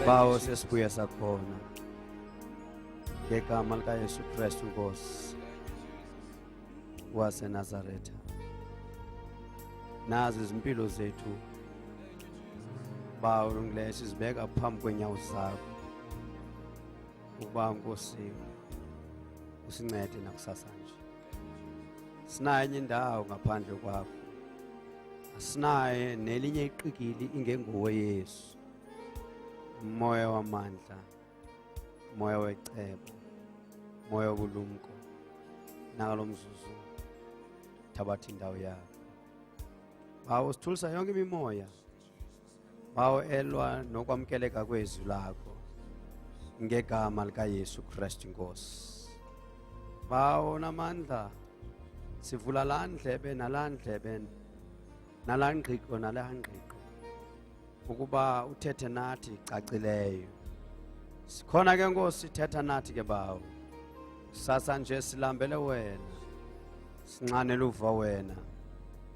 bawo sesibuya sakhona ngegama likaYesu Kristu Nkosi waseNazaretha. Nazi izimpilo zethu bawo Lungileyo sizibeka phambi kwenyawo zakho ukuba Nkosi usincede nakusasa nje. Sinayo enye indawo ngaphandle kwakho, asinaye nelinye iqikili ingenguwe Yesu. Moya wamandla, moya wecebo, moya wobulumko, nakalo mzuzu thabatha indawo yakho. Bawo sithulisa yonke imimoya, bawo elwa nokwamkeleka kwezwi lakho ngegama likaYesu Kristu Nkosi. Bawo namandla sivula la ndlebe nala ngqiqo nala ngqiqo ukuba uthethe nathi cacileyo. Sikhona ke Nkosi thetha nathi ke bawo. Sasa nje silambele wena, sinxanele uva wena.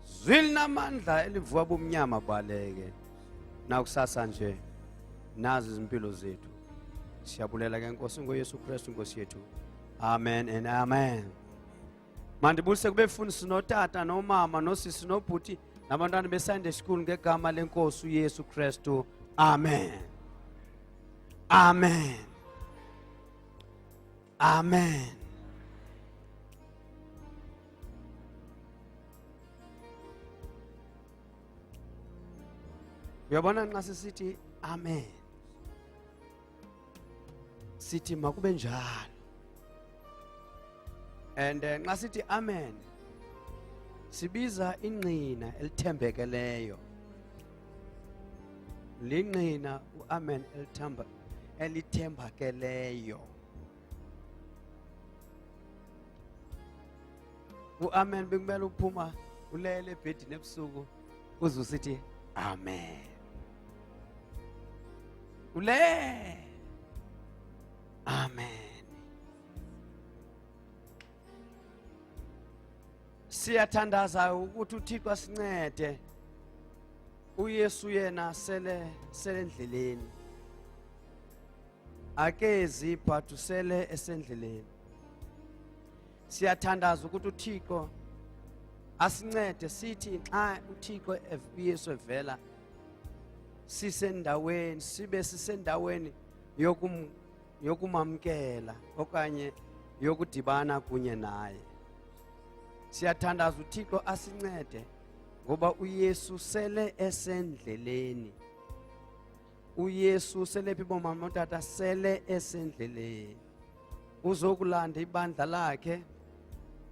Zwili namandla elivuka bumnyama baleke nakusasa nje nazi izimpilo zethu. Siyabulela ke Nkosi ngoYesu Kristu Nkosi yethu. Amen and amen. Mandibulise kube mfundisi notata nomama nosisi nobhuti nabantwana beSunday school ngegama lenkosi uYesu Kristu. Amen. Amen. Amen. Uyabona nxa sisithi amen, sithi makube njalo. And nxa sithi amen sibiza inqina elithembekeleyo. Linqina uamen elithembakeleyo. Uamen bekumele uphuma ulele ebhedini ebusuku uze usithi amen. Ule amen. Siyathandaza ukuthi uThixo asincede. uYesu yena sele endleleni. Akezi but usele esendleleni. Siyathandaza ukuthi uThixo asincede sithi xa uThixo uYesu evela sisendaweni sibe sisendaweni yokumamkela okanye yokudibana kunye naye. Siyathandaza uThixo asincede ngoba uYesu sele esendleleni. uYesu sele phi bomama notata sele esendleleni. Uzokulanda ibandla lakhe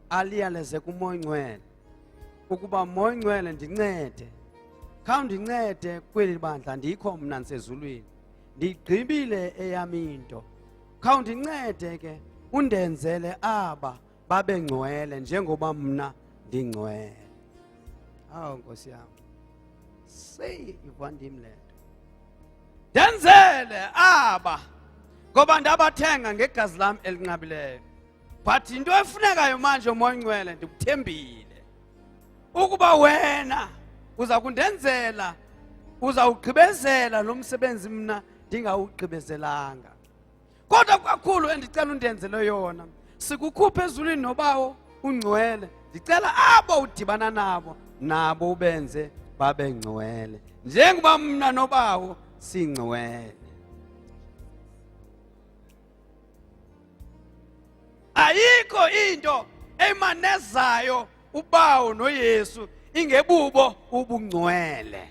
aliyaleze kuMoya Ngcwele ukuba Moya Ngcwele ndincede. Khawundincede kweli bandla ndikho mna nsezulwini. Ndigqibile eyami into. Khawundincede ke undenzele aba babe ngcwele njengoba mna ndingcwele. Awu Nkosi yami. Say ivandimi lento. Denzele aba ngoba ndabathenga ngegazi lami elinqabileyo. But into efunekayo manje Moya Ngcwele ndikuthembile ukuba wena uza kundenzela, uzawugqibezela lo msebenzi mna ndingawugqibezelanga. Kodwa kakhulu endicela undenzele yona, sikukhuphe ezulwini nobawo ungcwele. Ndicela abo udibana nabo ubenze babe ngcwele njengoba mna nobawo singcwele. Ayikho into emanezayo ubawo noYesu ingebubo ubungcwele.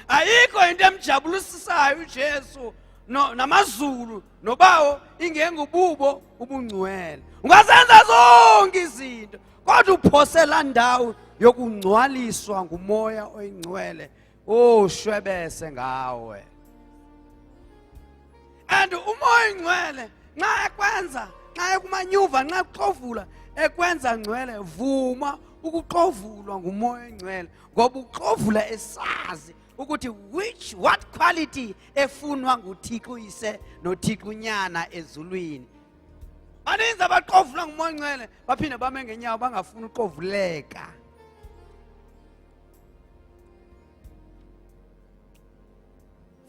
Ayikho into emjabulisisayo uJesu namazulu nobawo ingengububo ubungcwele. Ungazenza zonke izinto kodwa uphosela ndawo yokungcwaliswa ngumoya oyingcwele oshwebese ngawe. And umoya ingcwele nxa ekwenza, nxa ekumanyuva, nxa ekuxovula ekwenza ngcwele, vuma ukuxovulwa ngumoya ingcwele ngoba uxovula esazi ukuthi what quality efunwa nguThixo Uyise noThixo Unyana ezulwini. Baninzi abaqovula ngumoya ingcwele baphinde bame ngenyawo bangafuni uqovuleka.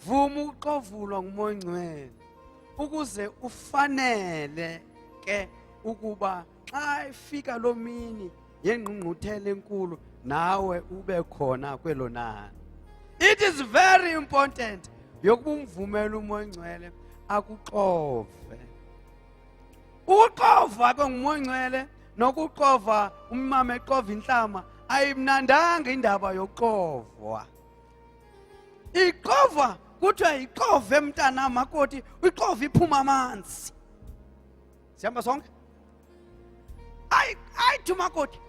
vuma uxovulwa ngumoya ongcwele ukuze ufanele ke ukuba xa ifika lo mini yengqungquthela enkulu nawe ube khona kwelo nani. It is very important yokuba umvumele umoya ongcwele akuxove. Ukuxova ke ngumoya ongcwele nokuxova umama exova inhlama ayimnandanga indaba yoxovwa. Ixova kuthiwa ixove mntana makoti, ixova iphuma amanzi. Sihamba sonke? Ayithi makoti,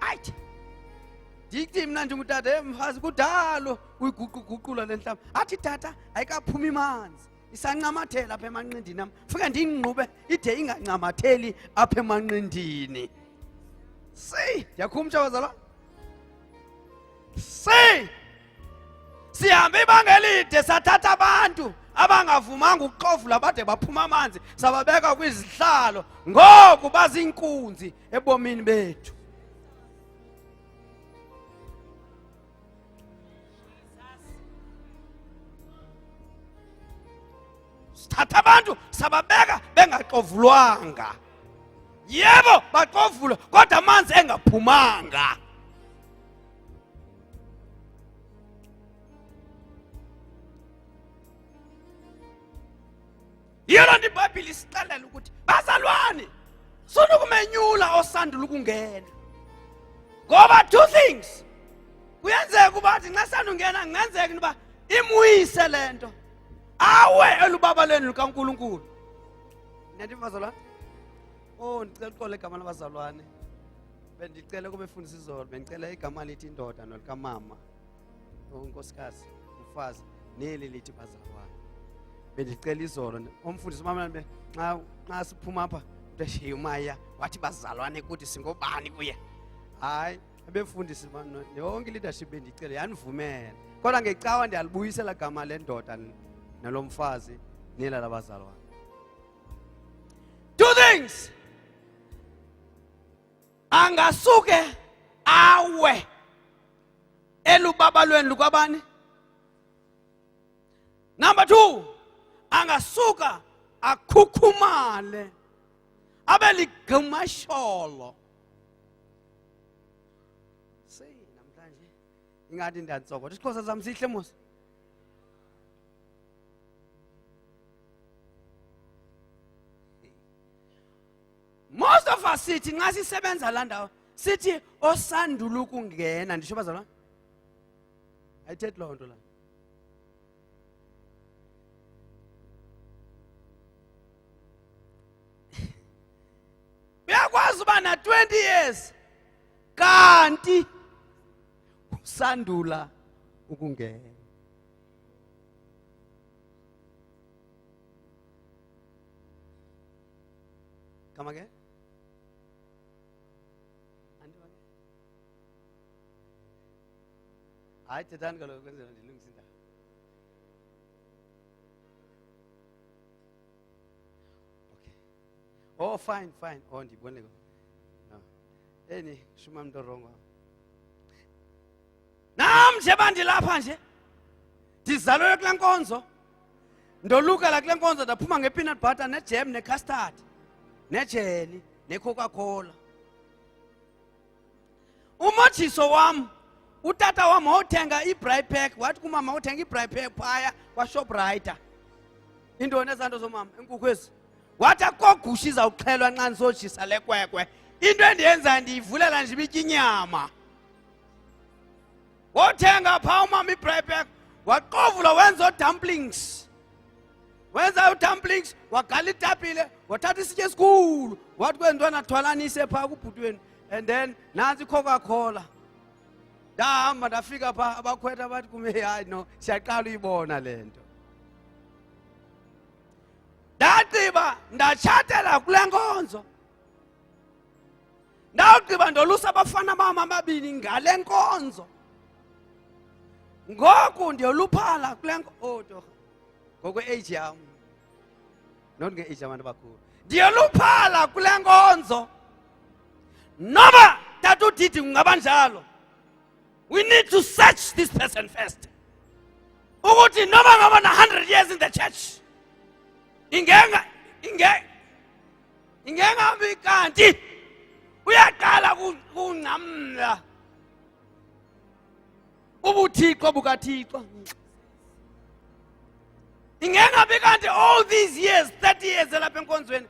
ayithi. Ndithi mna njengutata mfazi kudalo uyiguqula le nhlama. Athi tata ayikaphumi amanzi. Isancamathela apha emanqindini am. Fika ndingqube ide ingancamatheli apha emanqindini. Ndiyakhumtsha bazalwane. Sihambe ibanga elide sathatha abantu abangavumanga ukuxovula bade baphuma amanzi sababeka kwizihlalo ngoku bazinkunzi ebomini bethu. Sithatha abantu sababeka bengaxovulwanga. Yebo baxovulwa kodwa amanzi engaphumanga. Yona iBhayibheli isixelela ukuthi bazalwane sonokumenyula osandula ukungena. Ngoba two things. Kuyenzeka ukuthi nxa sandungena ngenzeka ukuba imuyise lento. Awe elubabaleni lukaNkulunkulu. Nedi bazalwane? Ndicela uxole igama labazalwane. Bendicela kube fundisa izolo, bendicela igama lithi indoda nolikamama. Unkosikazi, umfazi, neli lithi bazalwane. Bendicela izolo umfundisi mama nxa siphuma apha beshiya umaya wathi bazalwane kuthi singobani kuye. Hayi abefundisi yonke leadership bendicela yanivumela. Kodwa ngecawa ndiyalibuyisela igama lendoda nalomfazi nela labazalwane. Two things. Angasuke awe elubabalweni lukabani. Number 2, angasuka akhukhumale abeligumasholo. Namhlanje ingathi ndiyatsokotha isixhosa sami sihle mos. Most of us sithi nxa sisebenza la ndawo sithi osandula ukungena. Ndisho bazalwane? Ayithethi loo nto la. Uyakwazi uba na 20 years kanti usandula ukungena. Come again? Hayi thethani kaloku kwenzela ndilungise indaba. Okay. Oh fine. Ndibone ko. No. Shuma mntu rongo. Namje bandilapha nje. Ndizalwe kule nkonzo. Ndoluka la kule nkonzo ndaphuma ngepeanut butter nejam necustard. Nejeli neCoca-Cola. Umojiso wam utata wam wothenga ibraai pack wathi kumama uthenga ibraai pack phaya kwaShoprite. Intoni ezanto zomama inkukhu ezi. Wathi akogusha izawuxhelwa nxa nisojisa lekwekwe. Into endiyenza ndiyivulela nje ibitya inyama. Wothenga phaa umama ibraai pack waqovula wenza dumplings. Wenza dumplings wagala itapile wathatha isitya esikhulu wathi kwentwana thwalanise phaa kubhutweni and then nansi iCoca-Cola. Ndahamba ndafika phaa abakhwetha bathi kume hayi no siyaqala uyibona lento. Ndagqiba ndatshatela kule nkonzo. Ndawugqiba ndolusa abafana bam ababini ngale nkonzo. Ngoku ndiyoluphala kule nkonzo. Ngokwe-age yam. Not nge-age yabantu abakhulu. Ndiyoluphala kule nkonzo. Noma tata udidi kungaba njalo. We need to search this person first. ukuthi noma ngaba na 100 years in the church ingengabi kanti uyaqala kunqamla ubuthixo bukaThixo. Ingengabi kanti all these years 30 years lapha enkonzweni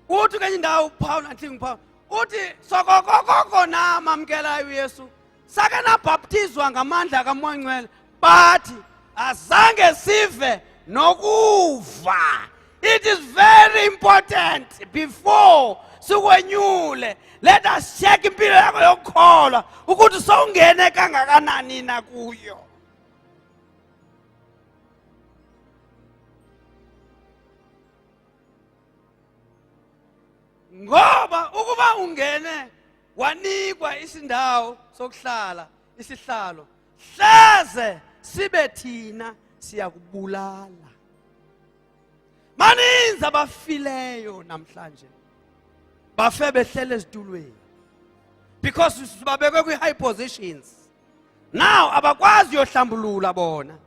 uthi kenye indawo uPaul anhlingwa uPaul uthi sokokoko namamkela uYesu sake nabhaptizwa ngamandla kaMoya Ngcwele bathi azange sive nokuva. It is very important before sikwenyule, let us check impilo yakho yokukholwa ukuthi sowungene kangakanani na kuyo. Ngoba ukuba ungene wanikwa isindawo sokuhlala isihlalo hleze sibe thina siyakubulala. Maninzi abafileyo namhlanje bafe behlele ezitulweni because babekwe kwi high positions. Now abakwazi yohlambulula bona.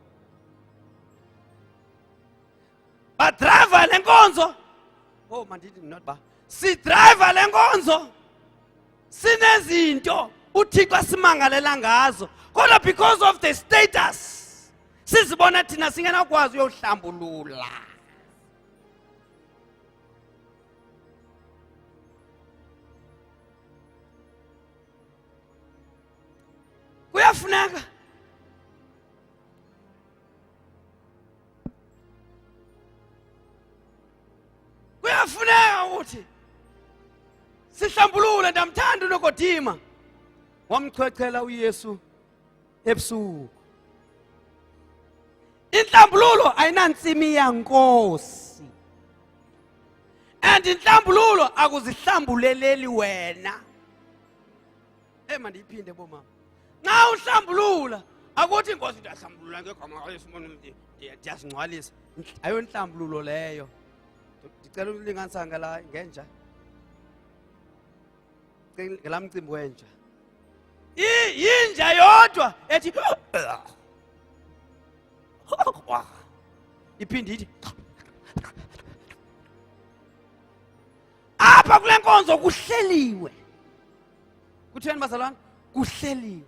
Ba driver lenkonzo, oh mandithi not ba, si driver lenkonzo sinezinto uThixo asimangalela ngazo kodwa because of the status sizibona thina singenakwazi uyohlambulula. Kuyafuneka ukuthi sihlambulule. Ndamthanda uNikodima wamchwechela uYesu ebusuku. Inhlambululo ayinantsimi yankosi, and inhlambululo akuzihlambuleleli wena. Mandiyiphinde bomama, nxa uhlambulula akuthi inkosi ndiyahlambulula ngegama kaYesu ndiyasingcwalisa. Ayonhlambululo leyo. Ndicela ukulinganisa ngala ngenja ngelamcimbi wenja yinja yodwa ethi iphinde ithi apha kule nkonzo kuhleliwe. Kutheni bazalwane? Kuhleliwe.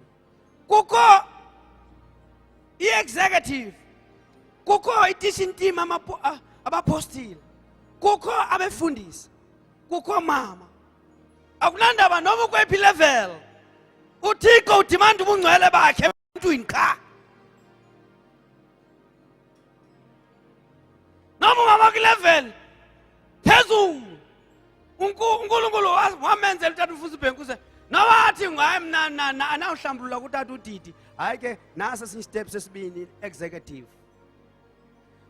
Kukho i-executive, kukho i-teaching team, abapostile, kukho abefundisi, kukho mama. Akunandaba noma ukwephi level uThixo udimanda ubungcwele bakhe ebantwini qha. Noma ungama ku-level phezulu uNkulunkulu wamenzela uTata uFusi Bhenkuze noma athi ngaye mina anawuhlambulula kuTata uDidi, hayi ke nasa sinye step sesibini executive.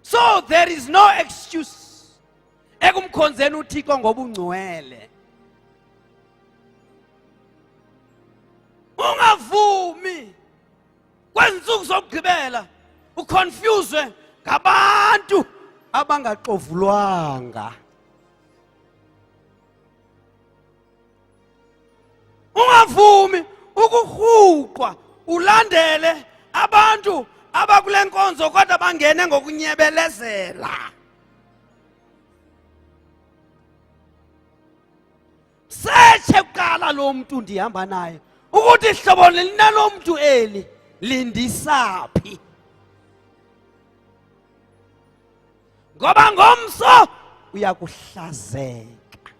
So there is no excuse ekumkhonzeni uThixo ngobungcwele. Ungavumi kwensuku zokugqibela uconfuse ngabantu abangaxovulwanga. Ungavumi ukuhuqwa ulandele abantu abakule nkonzo kodwa bangene ngokunyebelezela. Seche kuqala lo muntu ndihamba naye ukuthi ihlobo linalo muntu eli lindisaphi, ngoba ngomso uyakuhlazeka.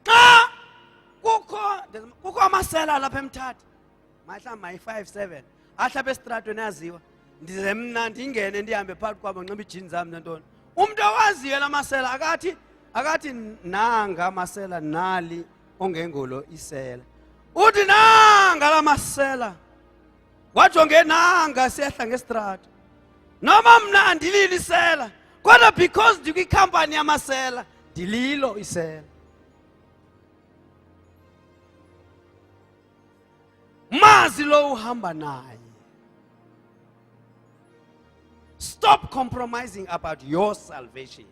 Xa kukho amasela lapha eMthatha, mahla my 57 ahlapha estratweni yaziwa, ndize mna ndingene ndihambe phakathi kwabo nxiba ijini zami nentoni. Umuntu owaziyo lamasela akathi nanga amasela nali ongengolo isela. Uthi nanga lamasela wajonge nanga siyahla ngestrato. Noma mna andilili isela kodwa because ndikwicompany yamasela ndililo isela. Mazi lo uhamba naye. Stop compromising about your salvation.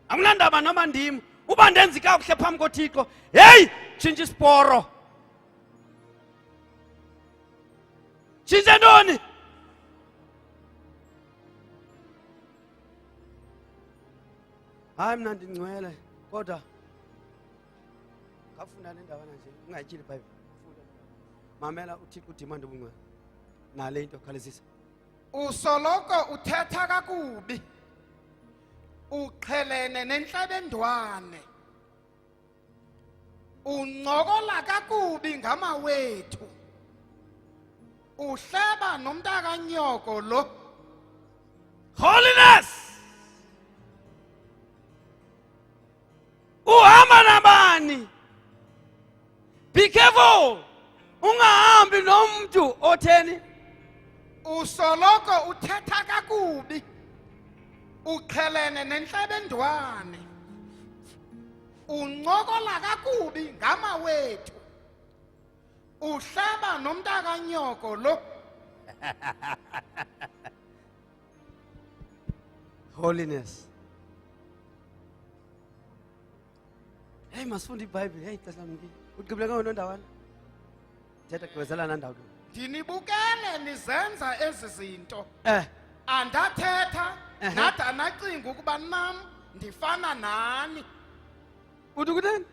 Akunandaba noma ndim uba ndenzi kakuhle phambi koThixo, hey tshintsha isiporo. Tshintshe ntoni? Hayi mina ndingcwele kodwa ngafunda le ndawana nje ungayityili iBhayibhile. Funda. Mamela uThixo udimanda ubungcwele. Nale into khalisisa. Usoloko uthetha kakubi. Uqhelene nenhlebendwane. Uncokola kakubi ngamawethu. Uhleba nomntakanyoko lo. Holiness. Uhamba nabani? Be careful. Ungahambi nomuntu otheni? Usoloko uthetha kakubi. Uqhelene nenhlebendwane. Uncokola kakubi ngamawethu. Uhleba nomntakanyoko lo. Holiness. Hey, masifunda iBhayibhile. Hey, xesha mngi. Uqibuleke ngona ndawana? Thetha gqwezelana ndawo. Ndinibukele nizenza ezi zinto. Andathetha nada nacinga ukuba nam ndifana nani. Uthi kutheni?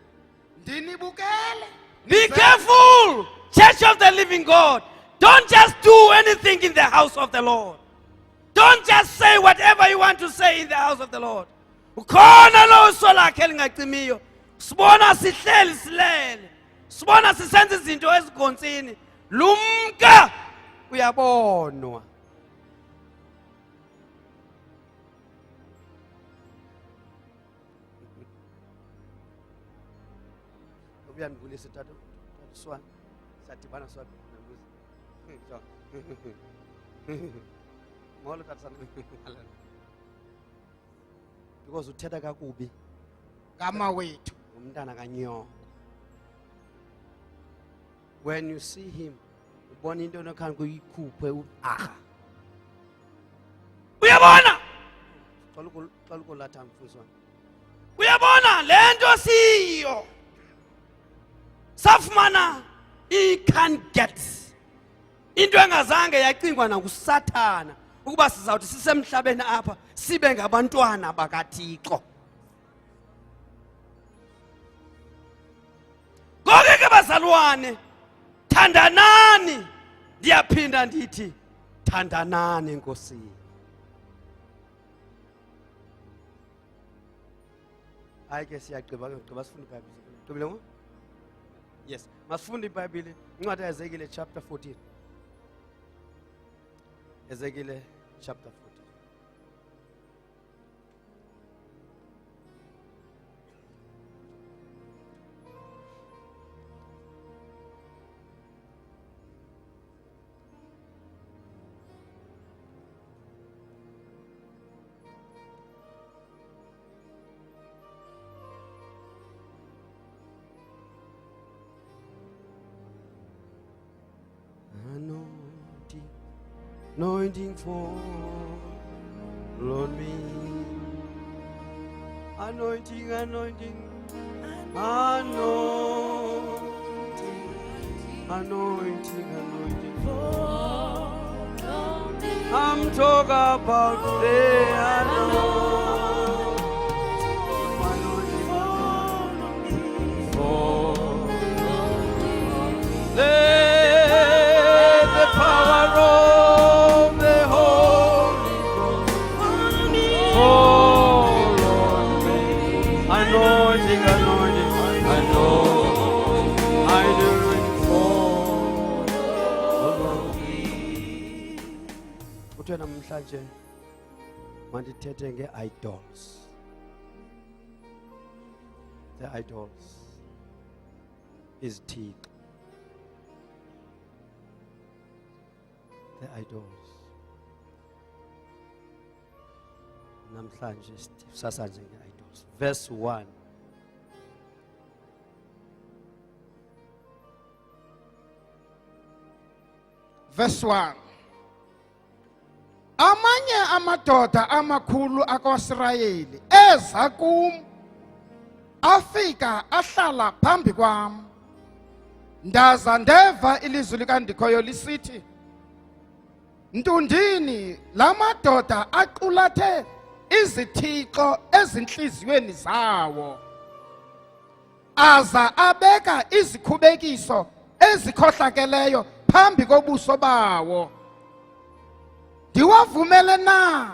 Ndinibukele. Be careful, Church of the Living God. Don't just do anything in the house of the Lord. Don't just say whatever you want to say in the house of the Lord. Ukhona lo usolakhe elingacimiyo. Sibona sihleli silele. Sibona sisenza izinto ezigontsini. Lumka uyabonwa. Uyandivulisa tata Swan. Sadibana Swan. Molo tata. Because uthetha kakubi ngamawethu. Umntana kanyoko. When you see him, ubona into enokhan kuyikhuphe uyabona? Xala ukulatha mfuzwana. Uyabona lento siyo. Safumana i-can't into engazange yacingwa nakusathana ukuba sizawuthi sisemhlabeni apha sibe ngabantwana bakaThixo. Ngoko ke bazalwane, thandanani. Ndiyaphinda ndithi thandanani enkosini. Hayi ke siyagqiba sifunde iBhayibhile. Gqibile ngo? Yes, masifunde iBhayibhile. Incwadi kaEzekiel chapter 14. Ezekiel chapter 14. Anointing fall on me. Anointing, anointing, anointing, anointing, anointing fall on me. I'm talking about the anointing fall on me. Fall on me. Let the power of anointing, anointing, anointing fall. Kuthiwe namhlanje mandithethe nge-idols. The idols is Thixo. The idols. Namhlanje sasanje nge-idols. Verse 1. Verse 1. Amanye amadoda amakhulu akwaSirayeli eza kum afika ahlala phambi kwam. Ndaza ndeva ilizwi likandikhoyo lisithi, Ntundini lamadoda aqulathe izithixo ezinhliziyweni zawo aza abeka izikhubekiso ezikhohlakeleyo phambi kobuso bawo. Ndiwavumele na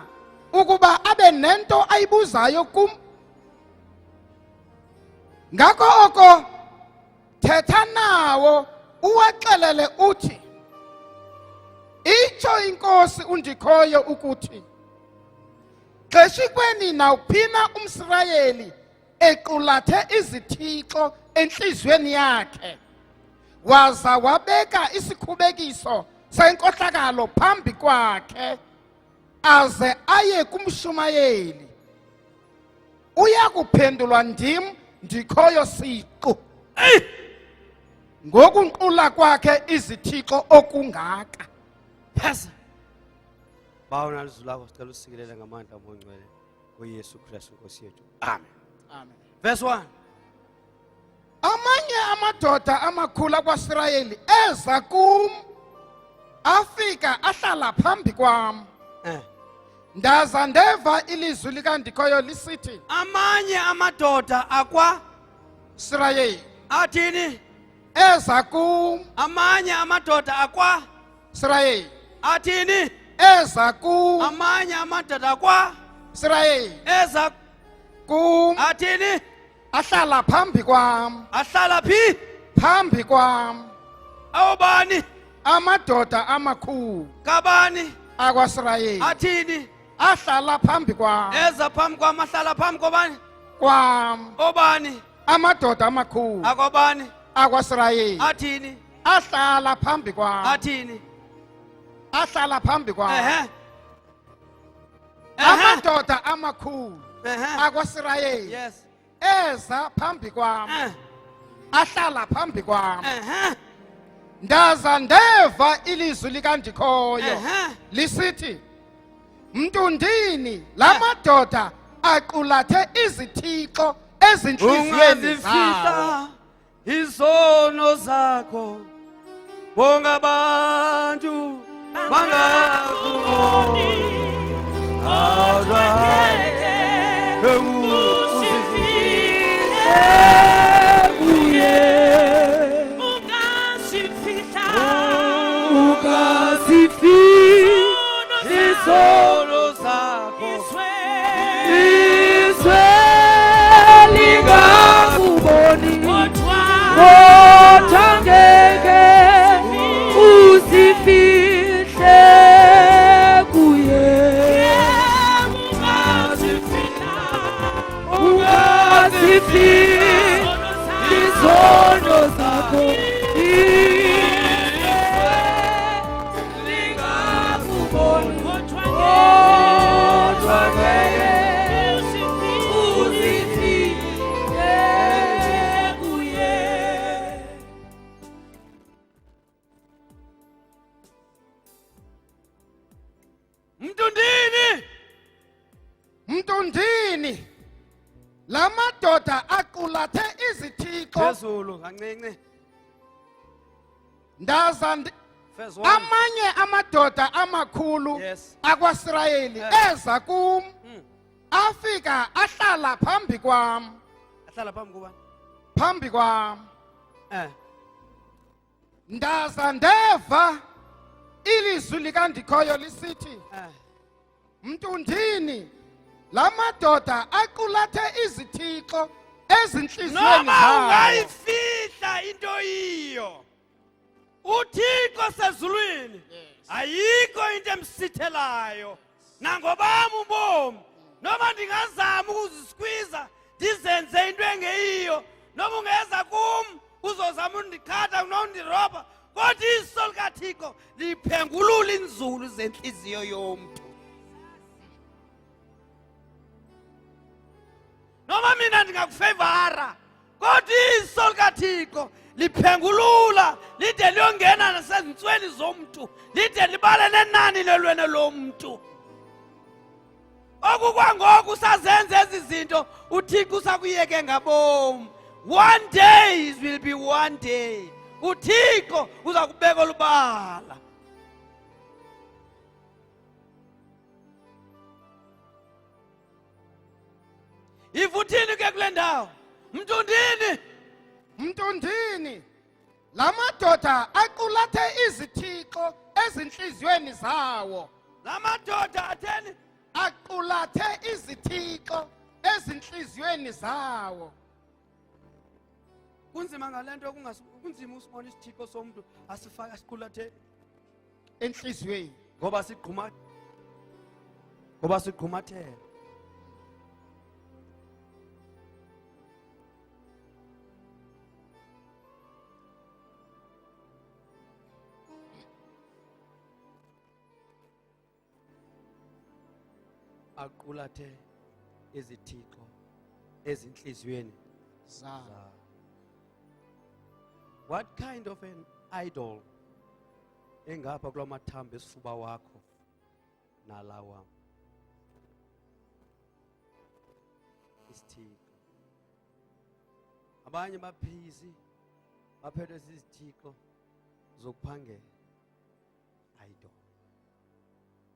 ukuba abe nento ayibuzayo kum? Ngako oko thetha nawo uwaxelele uthi, itsho inkosi undikhoyo ukuthi xeshikweni nawuphina umSirayeli equlathe izithixo enhliziyweni yakhe waza wabeka isikhubekiso senkohlakalo phambi kwakhe aze aye kumshumayeli, uya kuphendulwa ndim ndikhoyo siqu ngokunqula kwakhe izithixo okungaka. Phasa bawona izulu lakho sicela usikelele ngamandla omongcwele kuYesu Kristu Nkosi yethu. Amen. Amen. Verse 1. Amanye amadoda amakhulu akwaSirayeli eza kum afika ahlala phambi kwam. Ndaza ndeva ilizwi likandikhoyo lisithi, Amanye amadoda akwa Israyeli athini? eza kum. Amanye amadoda akwa Israyeli athini? eza kum. Amanye amadoda akwa Israyeli eza kum athini? ahlala phambi kwam. Ahlala phi? Phambi kwam Awubani? amadoda amakhulu Kabani? akwaSirayeli Athini? ahlala phambi kwam. Eza phambi kwam, ahlala phambi kobani? Kwam Obani? amadoda amakhulu Akobani? akwaSirayeli Athini? ahlala phambi kwam. Athini? Ahlala phambi kwam. Ehe. Amadoda amakhulu Ehe. akwaSirayeli Yes. eza phambi kwam. Ahlala phambi kwam. Ehe. Ndaza ndeva ilizwi likandikhoyo Ehe. lisithi, Mntundini lamadoda aqulathe izithixo ezinhliziyweni zawo. Ungazifihla izono zakho, bonga abantu bangakuboni, kodwa izono zakho lingakuboni, kodwa ngeke uzifihle kuye. Ungazifihli izono zakho, lingakuboni, kodwa ngeke uzifihle kuye. Mntundini lamadoda aqulathe izithixo. Phezulu kancinci. Ndaza Verse 1. amanye amadoda amakhulu Yes. akwaSirayeli eza kum afika ahlala phambi kwam. Ahlala phambi kubani? Phambi kwam ndaza ndeva ilizwi likandikhoyo lisithi, Mntundini lamadoda aqulathe izithixo ezinhliziyweni noma zawo. ungayifihla into iyo, uThixo sezulwini ayikho into emsithelayo nangobami ubomi. Noma ndingazama ukuziskwiza ndizenze into engeyiyo, noma ungeza kum uzozama undikhatha unondiroba, kodwa iso likaThixo liphengulula inzulu zenhliziyo yomntu. Noma mina ndingakufavora, kodwa iso likaThixo liphengulula lide liyongena nasezintsweni zomntu, lide libale nenani lelwene lomntu. Okukwangoku usazenza ezi zinto, uThixo usakuyeke ngabom. One day it will be one day. uThixo uza kubeka olubala. ivuthini ke kule ndawo Mtundini Mtundini, la madoda aqulathe izithixo ezinhliziyweni zawo. la madoda atheni Aqulathe izithixo ezinhliziyweni zawo. kunzima ngalento kunzima usibona isithixo somuntu asifaka asiqulathe Enhliziyweni. ngoba sigqumathela aqulathe izithixo ezinhliziyweni Zawo. zawo. What kind of an idol engapha kula mathambo esifuba wakho nalawa? Isithixo. Abanye baphizi baphethwe zizithixo zokuphangela. Idol.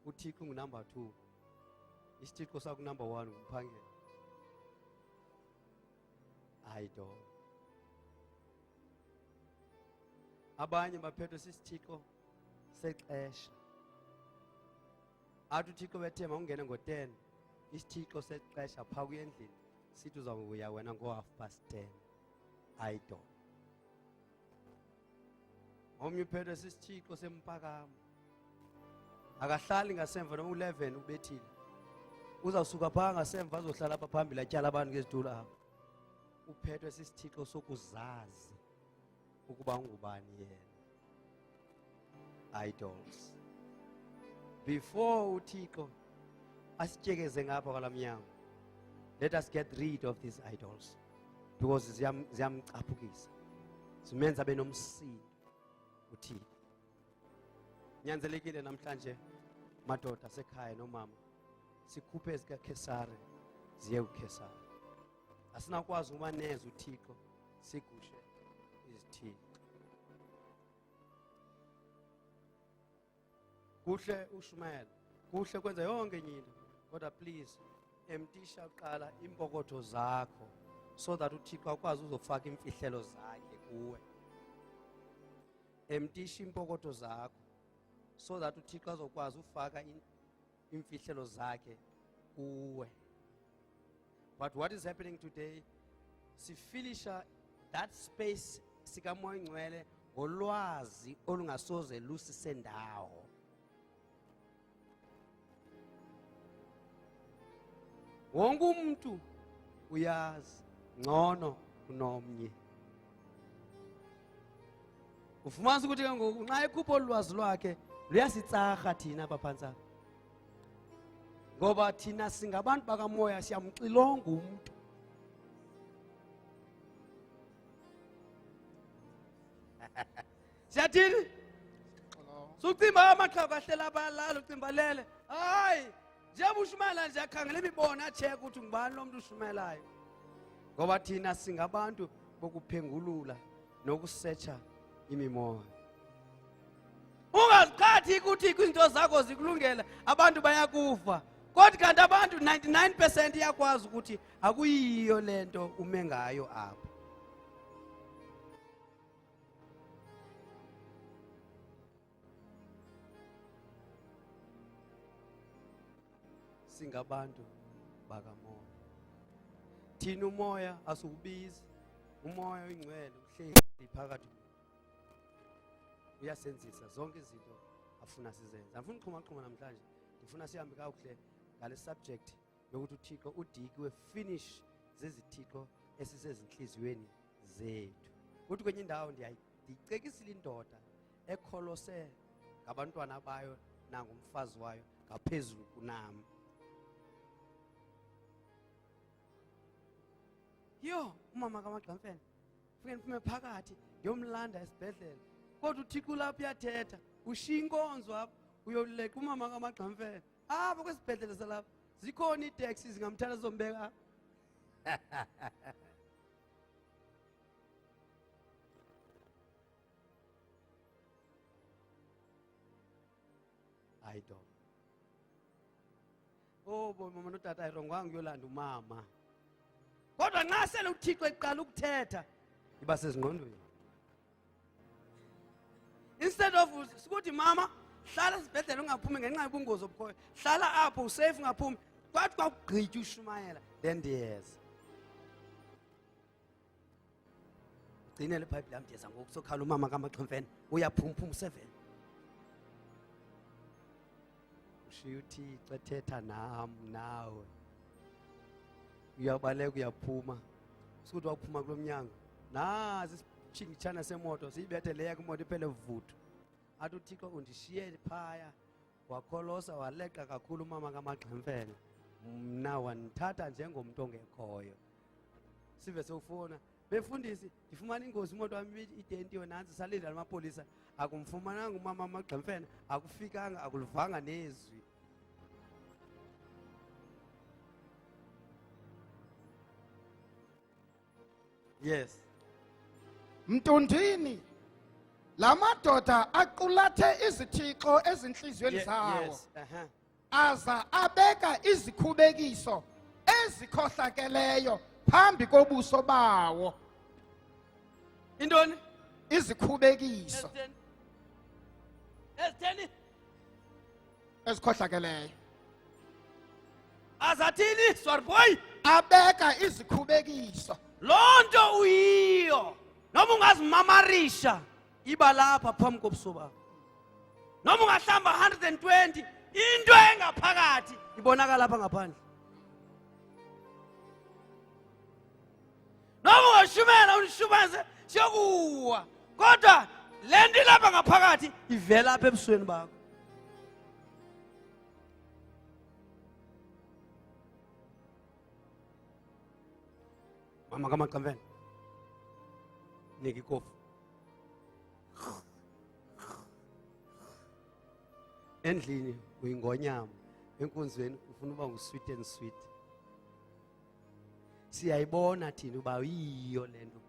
uThixo ungunumber 2. Isithixo sakho number 1 ukuphangela. Idol. Abanye baphethwe sisithixo sexesha. Athi uThixo bethema ungene ngo10, isithixo sexesha pha kuyendlini sithi uzawuya wena ngo10:30. Idol. Omnye uphethwe sisithixo sempakamo. Akahlali ngasemva noma u11 ubethile. Uzawusuka pha ngasemva azohlala apha phambili atyala abantu ngezitulo apha. Uphethwe sisithixo sokuzazi ukuba ungubani yena. Idols. Before uThixo asityekeze ngapha kwalamnyango, let us get rid of these idols because ziyamcaphukisa, zimenza abe nomsindo uThixo. Nyanzelekile namhlanje madoda sekhaya nomama sikhuphe ezikaKhesari ziye uKhesari. Asinakwazi ukuba neza uThixo sigushe izithixo. Kuhle uShumayela, kuhle kwenza yonke enye into, kodwa please emtisha uqala impokotho zakho so that uThixo akwazi uzofaka imfihlelo zakhe kuwe. Emtisha impokotho zakho so that uThixo azokwazi ufaka imfihlelo zakhe kuwe. But what is happening today? Sifilisha that space sikamoya ingcwele ngolwazi olungasoze lusisendawo. Wonke umuntu uyazi ngcono kunomnye. Ufumanisa ukuthi ke ngoku nxa ekhupha olwazi lwakhe luyasitsarha thina apha phansi. Ngoba thina singabantu bakamoya siyamxilonga umuntu. Siyathini? Sucimba amaxhaka ahlela abalala ucimbalele. Hayi, njengoba uShumayela nje akhangela imibona acheke ukuthi ngubani lo muntu uShumayelayo. Ngoba thina singabantu bokuphengulula nokusetsha imimoya. Ungaziqhathi ukuthi izinto zakho zikulungela abantu bayakufa. Kodwa kanti abantu 99% iyakwazi ukuthi akuyiyo lento ume ngayo apha. Singabantu bakamoya. Thina umoya asukubizi. Umoya oyingcwele uhleli phakathi. Uyasenzisa zonke izinto afuna sizenze. Afuna uxhuma namhlanje. Ngifuna sihambe kakuhle ngale subject yokuthi uThixo udikiwe finish zezithixo esisezinhliziyweni zethu. Uthi kwenye indawo ndiyicekisile indoda ekholose ngabantwana bayo nangumfazi wayo ngaphezulu kunami. Yo, umama kaMagxamfene ufike niphume phakathi ngiyomlanda esibhedlela. Kodwa uThixo lapha uyathetha, ushiya inkonzo apha uyoleka umama kaMagxamfene. Apha kwesibhedlela salapha zikhona iitaxi zingamthatha zombeka. Idol. Oh, bo mama notata ayirongwanga uyolanda umama. kodwa nxa sele uThixo eqala ukuthetha iba sezingqondweni. Instead of sikuthi mama hlala esibhedlela ungaphumi ngenxa yobungozi obukhoyo, hlala apho usafe ungaphumi, kwathi kwakugqitya uShumayela then ndiyeza. Ugcinele iBhayibhile yami ndiyeza ngoku sokhala umama kaMaxhomfene uyaphumphuma 7. Ushiya uThixo ethetha nam nawe. Uyabaleka uyaphuma. Sikuthi waphuma kulomnyango. Nazi isitshingitshana semoto siyibethe leya kwimoto iphele vuthu. Athi uThixo undishiye phaya. Wakholosa waleqa kakhulu umama kaMaxhomfene. Mna wanithatha njengomuntu ongekhoyo. Sive sewufona befundisi ndifumana ingozi imoto yami identiwe nansi salinda amapolisa akumfumananga umama kaMaxhomfene akufikanga akuluvanga nezwi. Yes. Mtundini la madoda aqulathe izithixo ezinhliziyweni zawo. Yes. Aza abeka izikhubekiso ezikhohlakeleyo phambi kobuso bawo. Intoni? Izikhubekiso Ezitheni? ezikhohlakeleyo. Azathini? Sorry boy. Abeka izikhubekiso. Lonto uyiyo. Noma ungazimamarisha iba lapha phambi kobuso bakho. Noma ungahlamba 120 into engaphakathi ibonakala lapha ngaphandle. Noma ungashumela unishumaze siyokuwa. Kodwa lento lapha ngaphakathi ivela lapha ebusweni bakho. Mama kaMaxhomfene nika ikofu. Endlini uyingonyama, enkonzweni ufuna uba ngu-sweet and sweet. Siyayibona thina uba yiyo lento.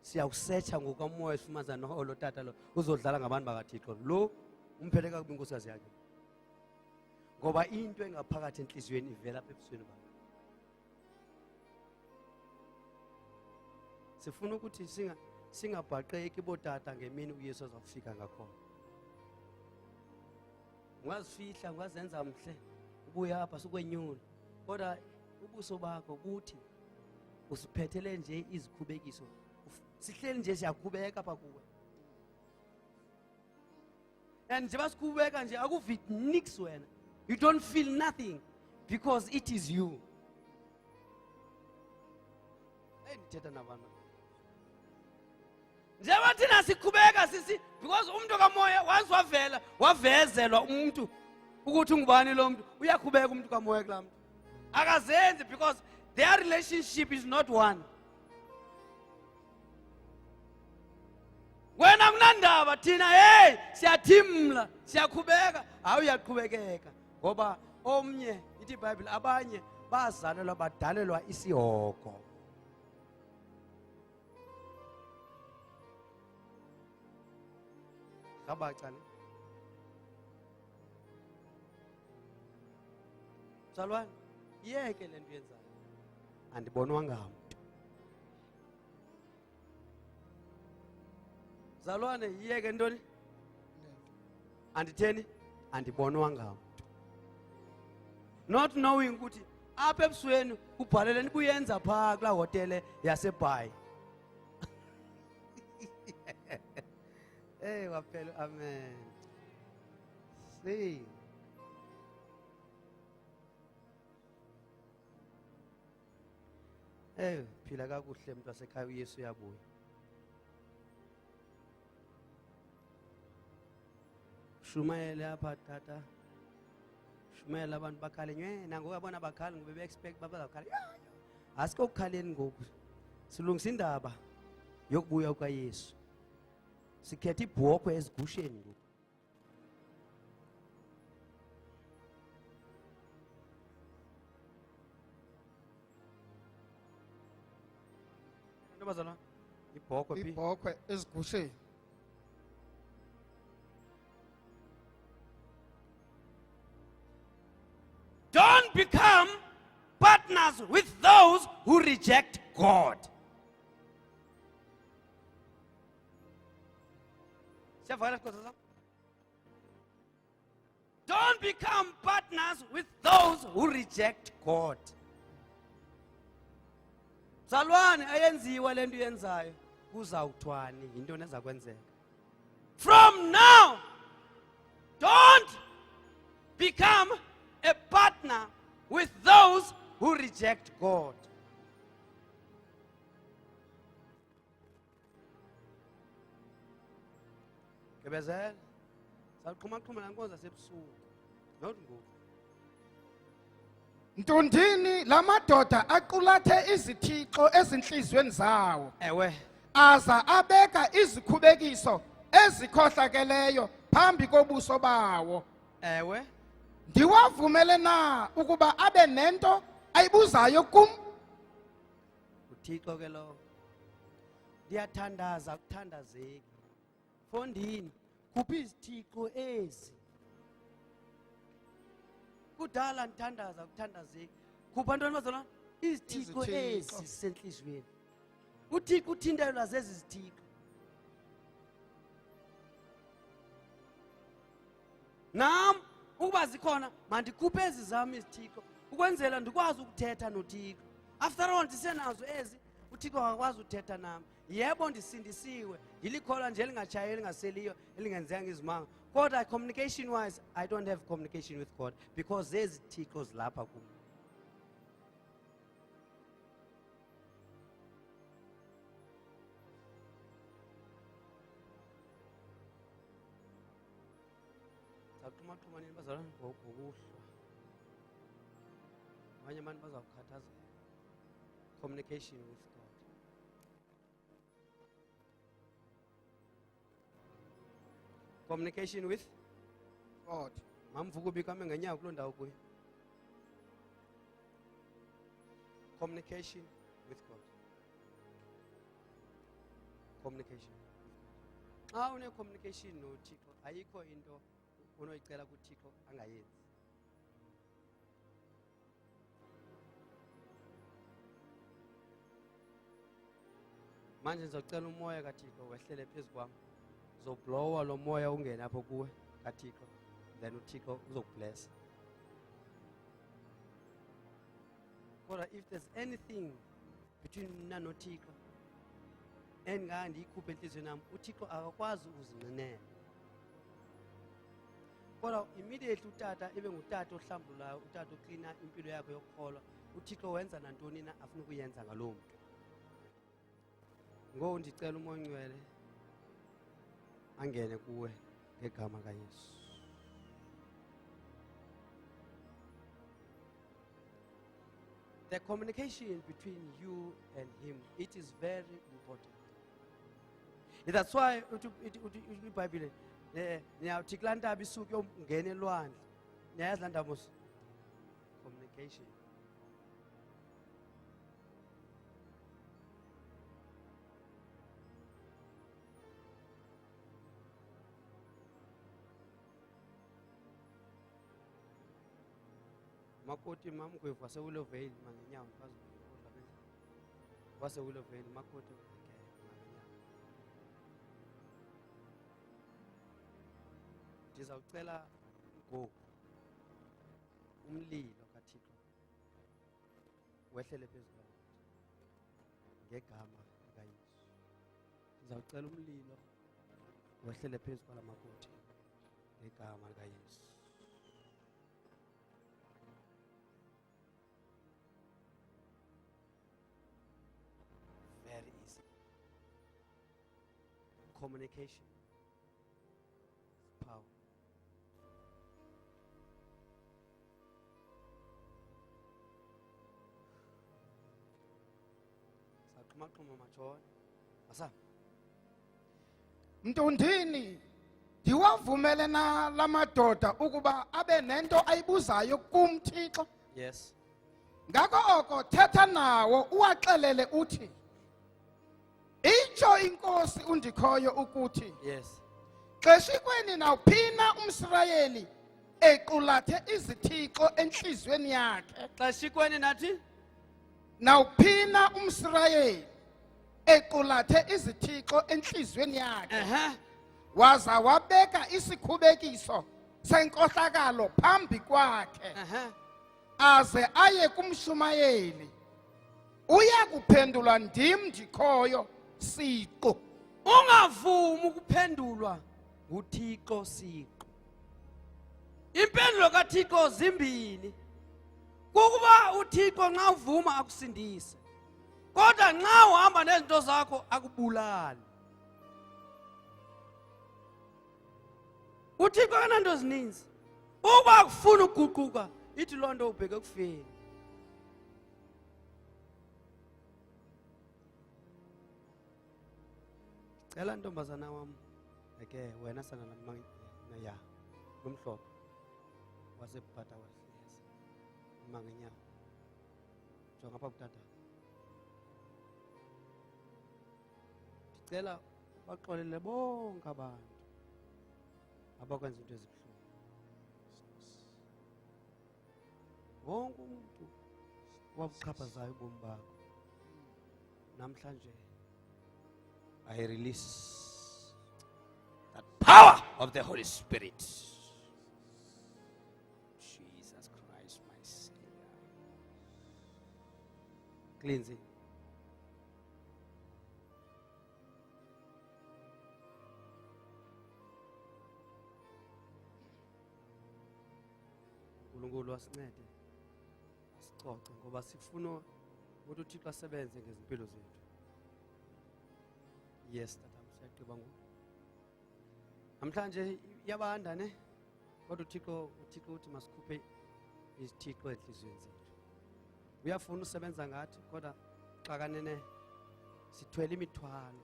Siyawusetsha ngokamoya sifumaza no lo tata lo uzodlala ngabantu bakaThixo. Lo umphethe kakubi inkosikazi yakhe. Ngoba into engaphakathi enhliziyweni ivela apha ebusweni bakho. Sifuna ukuthi singabhaqeki botata ngemini uYesu azofika ngakhona. Ungazifihla ungazenza mhle ubuya apha sokwenyula. Kodwa ubuso bakho buthi usiphethele nje izikhubekiso. Sihleli nje siyakhubeka apha kuwe. And nje basikhubeka nje akuvi nix wena. You don't feel nothing because it is you. Ndithetha nabantu. Njengoba thina sikhubeka sisi because umuntu kamoya wazwavela wavezelwa umuntu ukuthi ungubani lo muntu uyakhubeka umuntu kamoya kulamntu. Akazenzi because their relationship is not one. Wena kunandaba thina hey siyathimla siyakhubeka awuyaqhubekeka ngoba omnye ithi iBhayibheli abanye bazalelwa badalelwa isihoko. Kabacane. Mzalwane, yeke lento yenzayo. Andibonwanga umuntu. Mzalwane, yeke ntoni? Anditheni? Andibonwanga umuntu. Not knowing ukuthi apha ebusweni kubhalele nibuyenza phaa kula hotele yaseBhayi. Hey, waphela, amen. See. Hey, phila kakuhle umuntu wasekhaya uYesu uyabuya. Shumayele apha tata. Shumayele abantu bakhale nywe nangoku yabona bakhala ngoba be-expect babazakhala. Asiko ukukhaleni ngoku. Silungisa indaba yokubuya kukaYesu. Sikhethe ibhokhwe ezigusheni ngoku. Bazalwa ibhokhwe phi? Ibhokhwe ezigusheni. Don't become partners partners with those who reject God. Don't become partners with those who reject God. Salwane ayenziwa lento yenzayo kuzawuthwani into neza kwenzeka. From now, don't become a partner with those who reject God. Kebezela. Saqhuma la nkonzo sebusuku. Not ngoku. Ntundini lamadoda aqulathe izithixo ezinhlizweni zawo Ewe. aza abeka izikhubekiso ezikhohlakeleyo phambi kobuso bawo. Ewe. Ndiwavumele na ukuba abe nento ayibuzayo kum? uThixo ke lo. Ndiyathandaza kuthandazeki. Fondini, kuphi izithixo ezi? Kudala ndithandaza kuthandazeki. Kupha ntoni bazalwane? Izithixo Izithixo. ezi senhlizweni. uThixo uthintelwa zezi zithixo. Nam ukuba zikhona mandikhuphe ezi zami izithixo ukwenzela ndikwazi ukuthetha noThixo. After all ndisenazo ezi uThixo akakwazi uthetha nami. Yebo ndisindisiwe, ndilikholwa nje elingatshayo elingaseliyo elingenzanga izimanga. Kodwa communication wise I don't have communication with God because there's thixo zilapha kum. Saqhuma nini bazalwane ngokuhlwa. Abanye abantu bazawukhathazeka. Communication with God. Communication with God. mamvuka ubikame ngenyawo kuloo ndawo kuyo. Communication with God. Communication with God. Xa une-communication noThixo ayikho into unoyicela kuThixo angayenzi. Manje ndizocela umoya kaThixo wehlele phezu kwam. Uzoblowa lo moya ungene apho kuwe kaThixo, then uThixo uzokublessa. Kodwa if there's anything between mina noThixo endingake ndiyikhuphe enhliziyweni yami, uThixo akakwazi ukuzinqinela. Kodwa immediately utata ibe ngutata ohlambulayo, utata oklina impilo yakho yokukholwa, uThixo wenza nantoni na afuna ukuyenza ngaloo mntu. Ngoku ndicela umoya ongcwele angene kuwe ngegama kaYesu. The communication between you and him, it is very important. That's why iBhayibhile niyawuthi kulaa ntaba isuke yongena elwandle. Niyayazi laa ndaba mos? Communication. Makoti mamgwevu waseWillow Vale mangenyawo mfazi waseWillow Vale makoti mangenyawo. Ndizawucela ngoku umlilo kaThixo wehlele phezu kwam ngegama likaYesu. Ndizawucela umlilo wehlele phezu kwala makoti ngegama likaYesu. Very easy. Communication is power. Saqhuma matshona. Asa. Ntundini ndiwavumele na lamadoda ukuba abe nento ayibuzayo kum Thixo? Yes. Ngako oko thetha nawo uwaxelele uthi itsho inkosi undikhoyo ukuthi Yes. xeshikweni nawuphina umSirayeli equlathe izithixo enhliziyweni yakhe Xeshikweni nathi nawuphina umSirayeli equlathe izithixo enhlizweni yakhe waza wabeka isikhubekiso senkohlakalo phambi kwakhe aze aye kumshumayeli uya kuphendulwa ndim ndikhoyo siqu. Ungavumi ukuphendulwa nguThixo siqu. Impendulo kaThixo zimbini. Kukuba uThixo nxa uvuma akusindise. Kodwa nxa uhamba nezinto zakho akubulali. uThixo kananto ezininzi. Uba akufuna ukuguquka ithi loo nto ubheke kufeni. Cela ntombazana wam eke wena sana ya nomhlobo wasebhata wasiyeza mangenyawo jonga apha kutata. Ndicela baxolele bonke abantu abakwenza into ezibuhlungu. Wonke umuntu wabuchaphazayo ubomi bakho namhlanje I release that power of the Holy Spirit. Jesus Christ, my Savior. Cleansing. uNkulunkulu wasincede asicoce ngoba sifuna ukuthi uThixo asebenze ngezimpilo zethu. Yes, tatam siyagqiba ngoku. Namhlanje iyabanda ne? Kodwa uThixo uthi masikhuphe izithixo enhliziyweni zethu. Uyafuna usebenza ngathi kodwa xa kanene sithwele imithwalo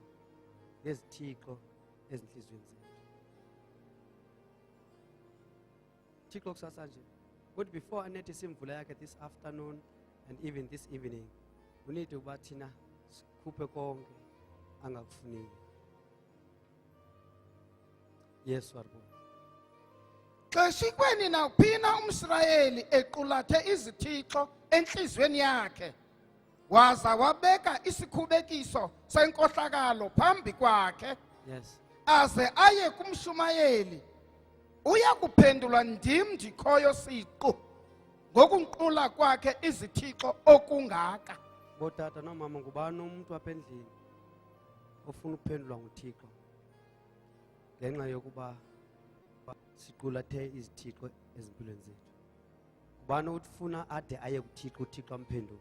yezithixo ezinhliziyweni zethu. Thixo kusasa nje. But before anethi simvula yakhe this afternoon and even this evening, we need ukuba thina sikhuphe konke angakufuniyo. Yes, warbo. Xeshikweni nawuphina umSirayeli equlathe izithixo enhlizweni yakhe waza wabeka isikhubekiso senkohlakalo phambi kwakhe. Yes. Aze aye kumshumayeli uya kuphendulwa ndim ndikhoyo siqu ngokunqula kwakhe izithixo okungaka. Botata nomama ngubani umuntu apha endlini ofuna ukuphendulwa nguThixo ngenxa yokuba siqulathe izithixo ezimpilweni zethu? Ubani ufuna ade aye kuThixo uThixo amphendule?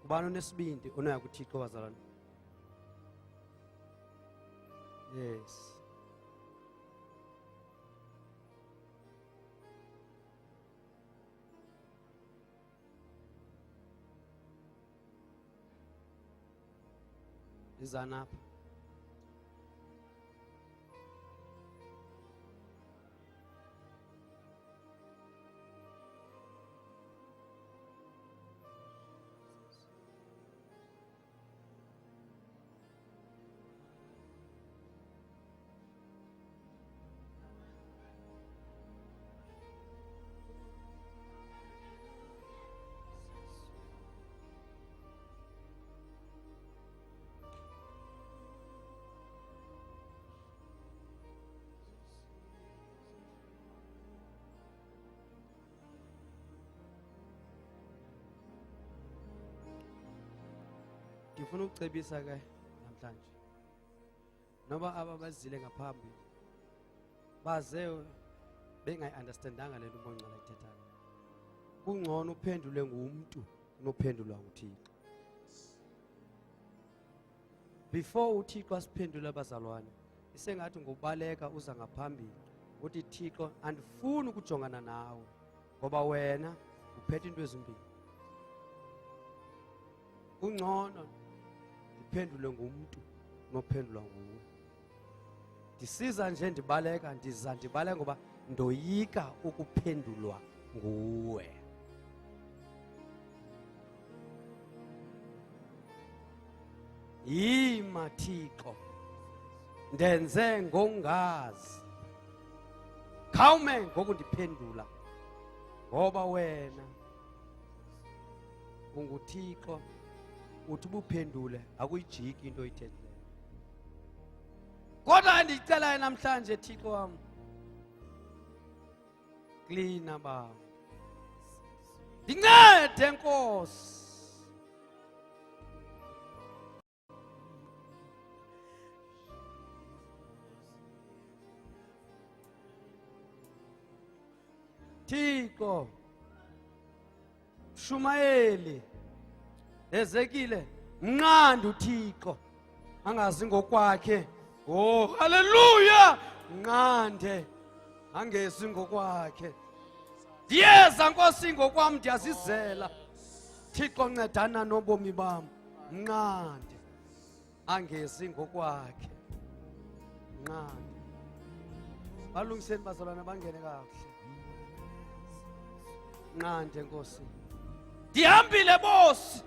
Ubani onesibindi onoya kuThixo wazalwana? Yes. Izana apha. Ngifuna ukucebisa ke namhlanje. Noba aba bazile ngaphambili baze bengayiunderstandanga lento uMongcala ayithethayo. Kungcono uphendule ngumuntu unophendulwa nguThixo. Before uThixo asiphendule abazalwane, isengathi ngokubaleka uza ngaphambili uthi Thixo andifuni ukujongana nawe ngoba wena uphethe into ezimbili. Kungcono ndiphendule ngumuntu nophendulwa nguwe. Ndisiza nje ndibaleka ndibaleka ngoba ndoyika ukuphendulwa nguwe. Yima Thixo ndenze ngongazi khawume ngokundiphendula ngoba wena unguThixo uthi ubuphendule akuyijiki into oyithethileyo. Kodwa ndicela namhlanje Thixo wami, klina Baba, ndincede Nkosi. Thixo, Shumayeli, Ezekile, mnqanda uThixo angazi ngokwakhe. Oh haleluya, mnqande angezi ngokwakhe. Ndiyeza Nkosi ngokwam, ndiyazizela. Thixo ncedana nobomi bam, mnqande angezi ngokwakhe, mnqande. Balungiseni bazalwana bangene kakuhle. Nqande Nkosi, ndihambile bosi,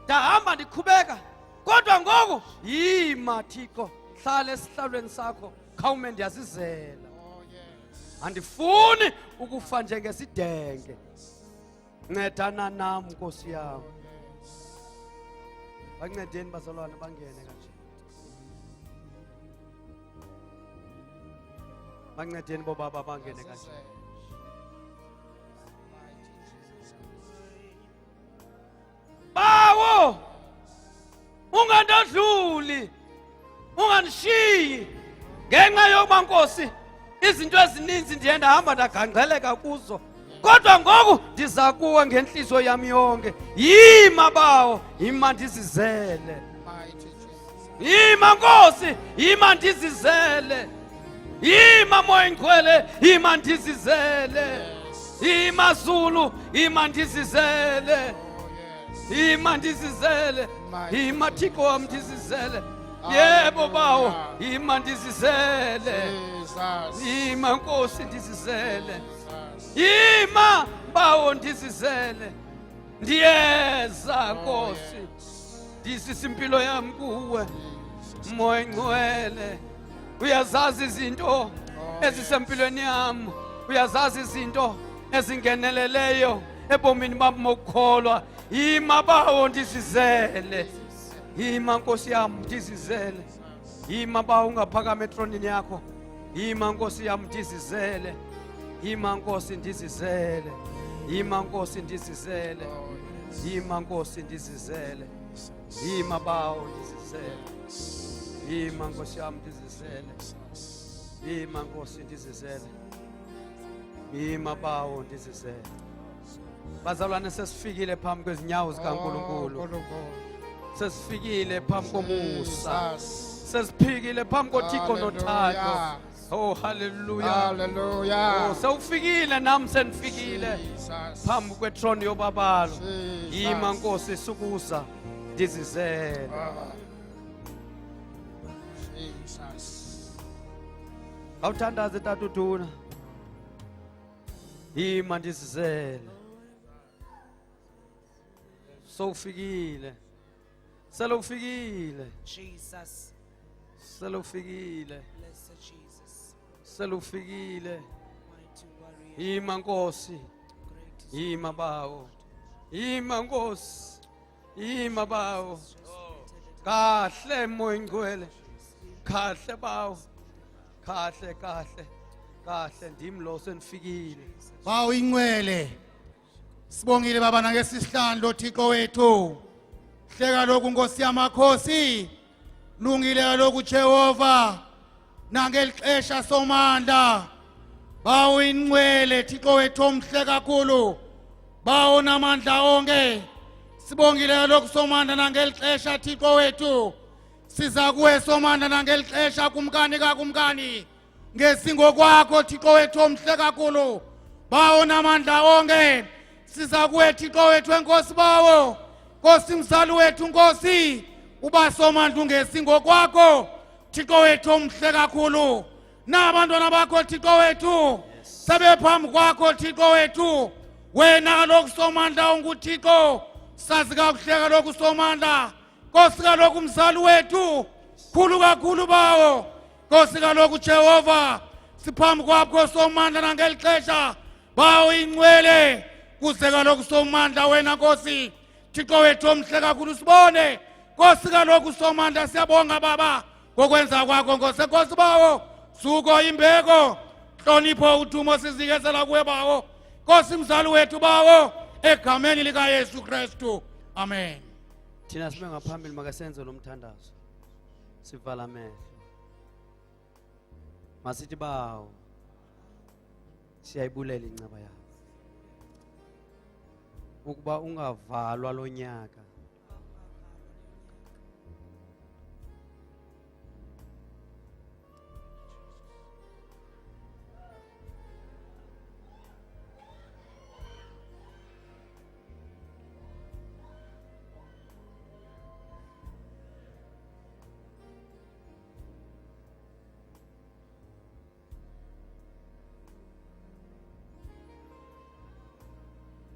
ndahamba ndiqhubeka, kodwa ngoku yima Thixo, hlala esihlalweni sakho, khawume ndiyazizela. Andifuni ukufa njengesidenge, ncedana nam Nkosi yam. Bancedeni bazalwana bangene kanje, bancedeni bobaba bangene kanje. Bawo, ungandadluli, unganishiyi ngenxa yokuba Nkosi izinto ezininzi ndiye ndahamba ndagangqeleka kuzo, kodwa ngoku ndiza kuwe ngenhliziyo yami yonke. Yima Bawo, yima ndizizele. Yima Nkosi, yima ndizizele. Yima Moya Ngcwele, yima ndizizele. Yima Zulu, yima ndizizele. Yima ndizizele, yima Thixo wam ndizizele. Yebo Bawo, yima ndizizele. Yima Nkosi ndizizele. Yima Bawo ndizizele. Ndiyeza Nkosi, ndisisa impilo yami kuwe Moya Ngcwele. Uyazazi izinto ezisempilweni yami, uyazazi izinto ezingeneleleyo ebomini bami bokukholwa. Yima Bawo ndizizele. Yima Nkosi yami ndizizele. Yima Bawo ungaphakama etronini yakho. Yima Nkosi yami ndizizele. Yima Nkosi ndizizele. Yima Nkosi ndizizele. Yima Nkosi ndizizele. Yima Bawo ndizizele. Yima Nkosi yami ndizizele. Yima Nkosi ndizizele. Yima Bawo ndizizele. Bazalwane, sesifikile phambi kwezinyawo zikaNkulunkulu. Sesifikile phambi komusa. Sesifikile phambi koThixo nothando. Oh haleluya, haleluya. Oh sewufikile, nami sendifikile phambi kwetroni yobabalo. Yima Nkosi sukusa ndizizele. Awuthandaze Tata uDuna. Yima ndizizele. Sewufikile. Selufikile. Jesus. Selufikile. Blessed Jesus. Selufikile. Mighty warrior. Yima Nkosi. Great is Yima Bawo. Yima Nkosi. Yima Bawo. Kahle Moya Ngcwele. Kahle Bawo. Kahle kahle. Kahle ndim lo sendifikile. Bawo ingcwele. Sibongile baba nangesihlandlo Thixo wethu. Hleka lokhu Nkosi yamakhosi. Lungile kaloku Jehova. Nangelixesha somandla. Bawo ingcwele Thixo wethu omhle kakhulu. Bawo namandla onke. Sibongile kaloku somandla nangelixesha Thixo wethu. Siza kuwe somandla nangelixesha kumkani kakumkani. Ngesingo kwakho Thixo wethu omhle kakhulu. Bawo namandla onke. Siza kuwe Thixo wethu enkosi Bawo. Nkosi mzali wethu Nkosi. Uba somandla ngesingo kwakho Thixo wethu omhle kakhulu. Nabantwana bakho Thixo wethu sebe phambi kwakho Thixo wethu. Wena kaloku somandla unguThixo. Sazi kakuhle kaloku somandla. Nkosi kaloku mzali wethu khulu kakhulu Bawo. Nkosi kaloku Jehova siphambi kwakho somandla nangelixesha. Bawo ingcwele kuze kaloku somandla wena Nkosi Thixo wethu omhle kakhulu sibone Nkosi kaloku somandla siyabonga baba ngokwenza kwakho Nkosi Nkosi bawo suko imbeko hlonipho udumo sizikezela kuwe bawo Nkosi mzali wethu bawo egameni lika Yesu Kristu amen thina sibe ngaphambili makasenze lo mthandazo sivala amehlo masithi bawo siyayibulela inceba yakho ukuba ungavalwa lo nyaka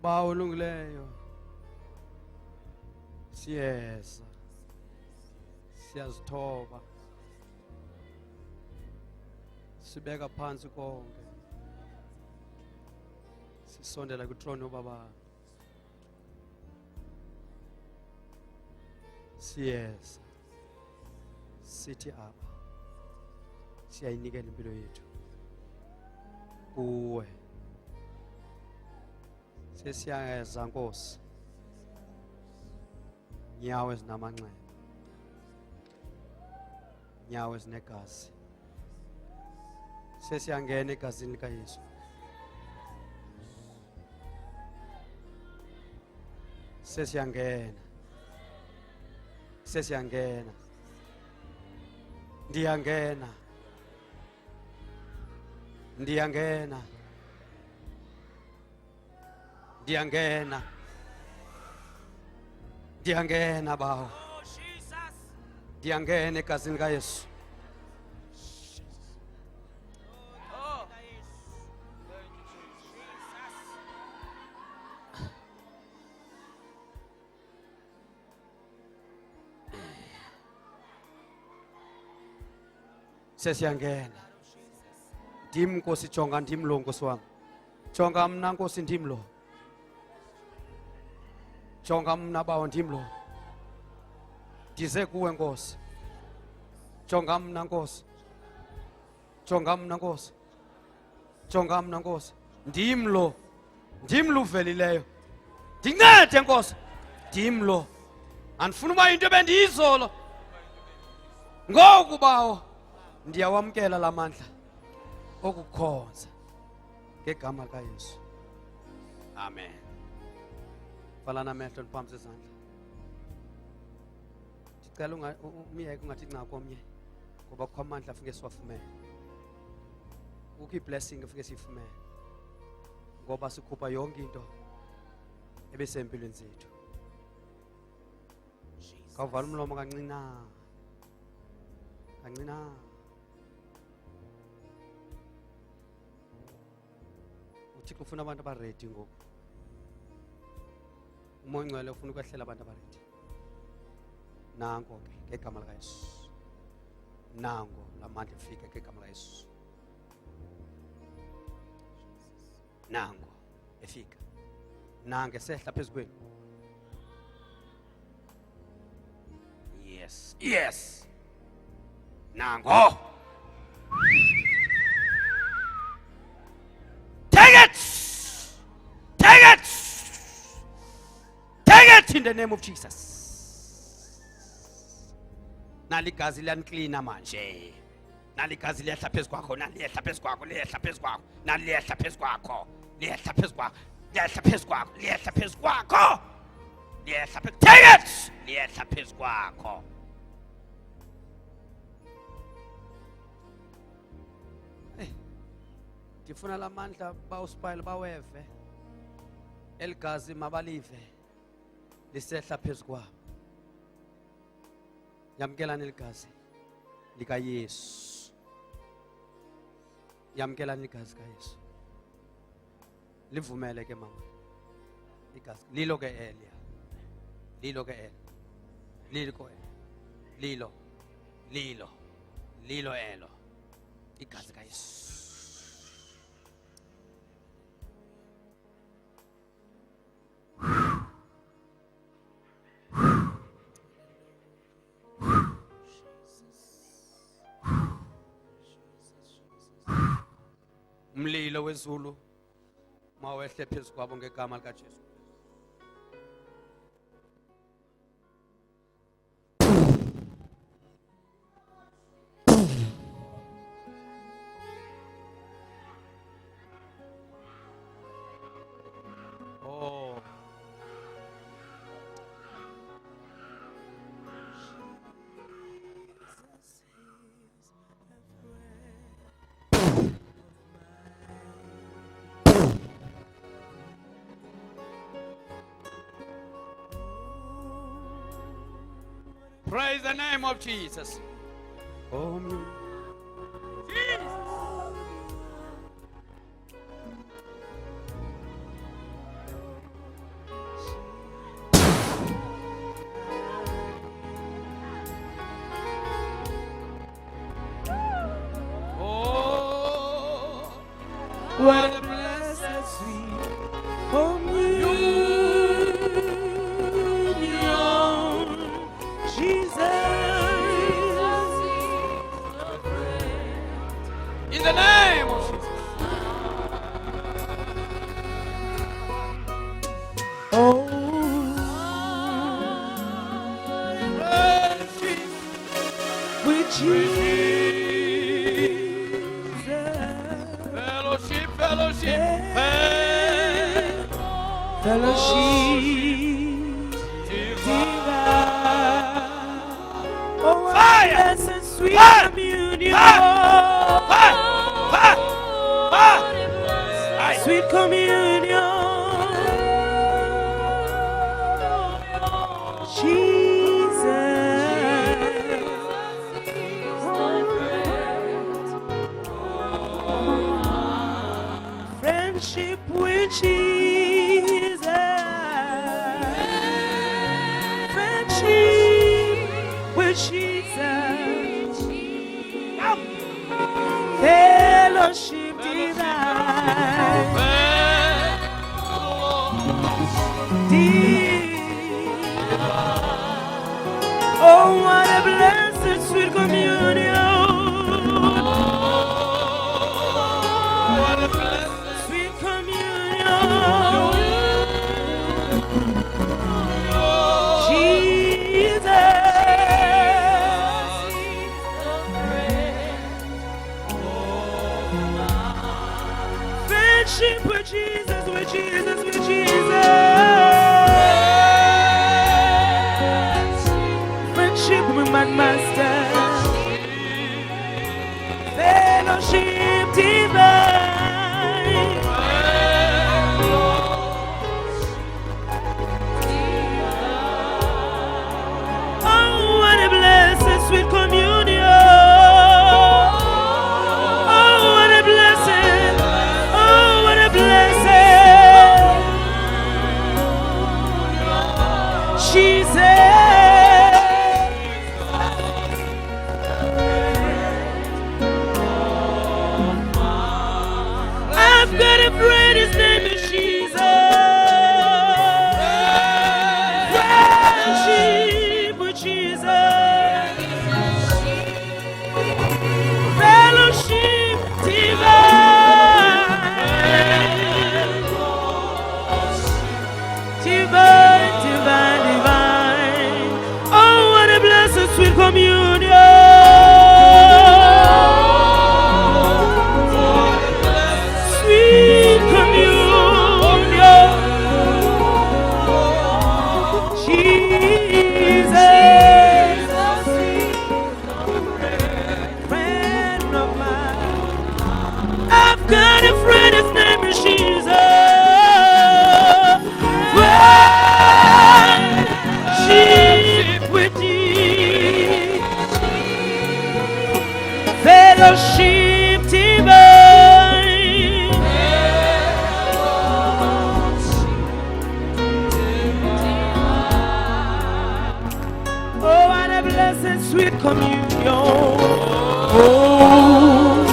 bawo lungileyo siyeza siyazithoba sibeka phansi konke sisondela kuThrone ubaba siyeza sithi apha siyayinikela impilo yethu kuwe sesiyeza Nkosi nyawo ezinamanxeba nyawo ezinegazi sesiyangena egazini likaYesu sesiyangena sesiyangena ndiyangena ndiyangena ndiyangena ndiyangena bawo Oh, Jesus. ndiyangena egazini likaYesu Oh. sesiyangena ndim Nkosi jonga ndim lo Nkosi wami jonga mna Nkosi ndim lo jonga mna bawo ndim lo ndize kuwe Nkosi jonga mna Nkosi jonga mna Nkosi jonga mna Nkosi ndim lo uvelileyo ndincede Nkosi ndim lo andifuna uba into ebendiyizolo ngoku bawo ndiyawamkela la mandla okukhonza ngegama likaYesu amen valana amehlo niphambe izandla ndicela umyeke ungathi nca komnye ngoba kukho amandla afuneke siwafumele kukho iblessing efuneke siyifumele ngoba sikhupha yonke into ebesempilweni zethu kawuvala umlomo kancinane kancinane uThixo ufuna abantu abaredi ngoku umoya ongcwele ufuna ukwehlela abantu abaredi nanko ke ngegama likaYesu nango lamandla efika ngegama likaYesu nango efika nange esehla phezu kwenu yes nango take it in the name of Jesus naligazi liyancleana manje naligazi liyehla phezu kwakho naliyehla phezu kwakho liyehla phezu kwakho naliyehla phezu kwakho liyehla phezu kwakho liyehla phezu kwakho liyehla phezu kwakho liyehla phezu take it liyehla phezu kwakho ndifuna lamandla bawusipayile baweve eligazi mabalive lisehla phezu kwabo yamkelani ligazi likaYesu yamkelani ligazi likaYesu livumele ke mama igazi lilo ke Elia lilo ke Elia lilo elo igazi likaYesu umlilo wezulu mawehle phezu kwabo ngegama likaJesu. Oh. Praise the name of Jesus. Oh, oh, What a blessed sweet communion, Jesus. in the name of Jesus. Oh, with Jesus. Fellowship, fellowship, Fellowship divine. Oh, what Fire! blessed sweet Fire! communion. Sweet communion. Jesus. Friendship with Jesus. Friendship with Jesus. Fellowship divine. Oh, what a blessed sweet communion. What a blessing. Sweet communion. Jesus. Friendship with Jesus, with Jesus, with Jesus. Friendship with my master. Fellowship divine. Oh, what a blessed sweet communion. Oh, what a blessed. Oh, what a blessed. Jesus. I've got a friend, his name is Jesus. Friendship with Jesus. Fellowship divine. Divine, divine, divine. Oh, what a blessed sweet communion. Sweet communion. Jesus. Friend of mine. I've got a friend, his name is Jesus. Friendship with Jesus. Fellowship divine. Oh, what a blessed sweet communion. Oh,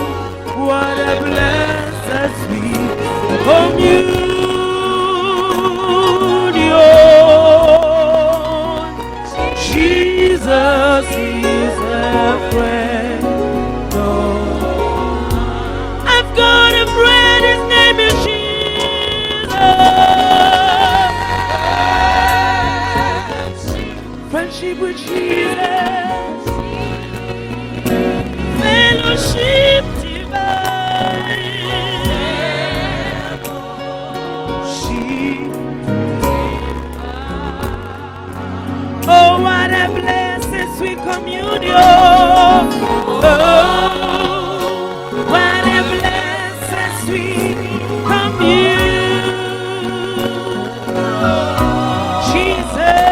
what a blessed sweet communion. Jesus is a friend. Oh, I've got a friend. communion. Oh, what a blessed sweet communion. Jesus.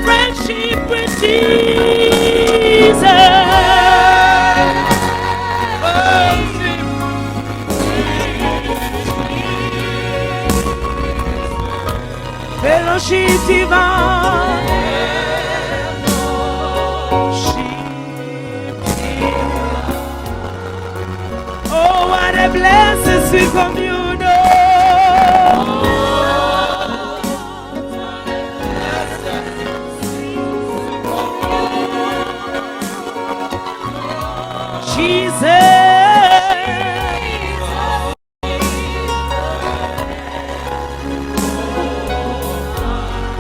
Friendship with Jesus. Fellowship divine. Oh, what a blessed sweet communion.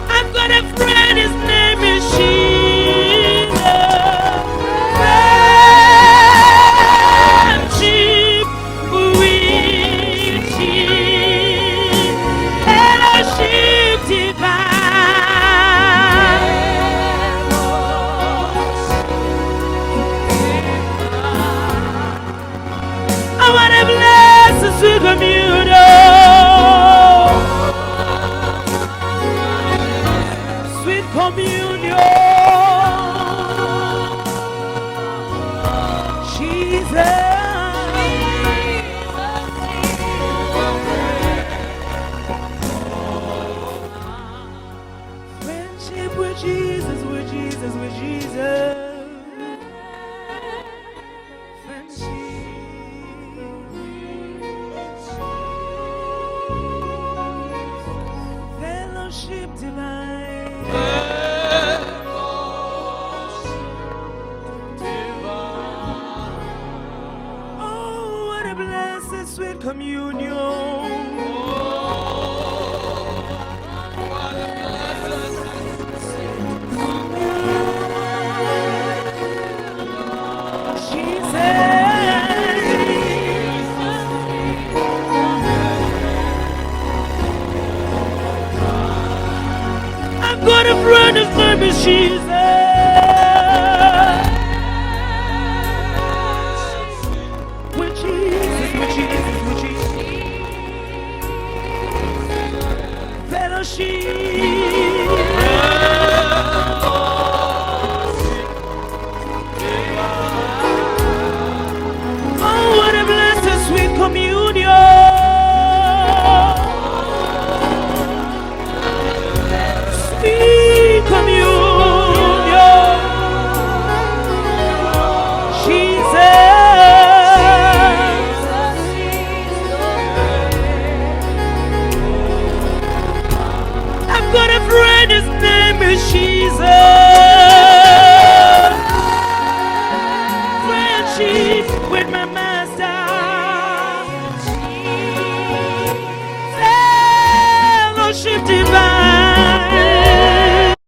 I've got a friend, his name is Jesus. Friendship with Jesus. Fellowship divine. I want to bless the sweet communion. Sweet communion. Jesus. Friendship with Jesus, with Jesus, with Jesus. Fellowship divine. Oh, what a blessed sweet communion. Got a friend, his name is Jesus. With Jesus, with Jesus, with Jesus. Fellowship. Oh, what a blessed sweet communion. Communion, Jesus. I've got a friend, his name is Jesus. Friendship with my master. Fellowship divine.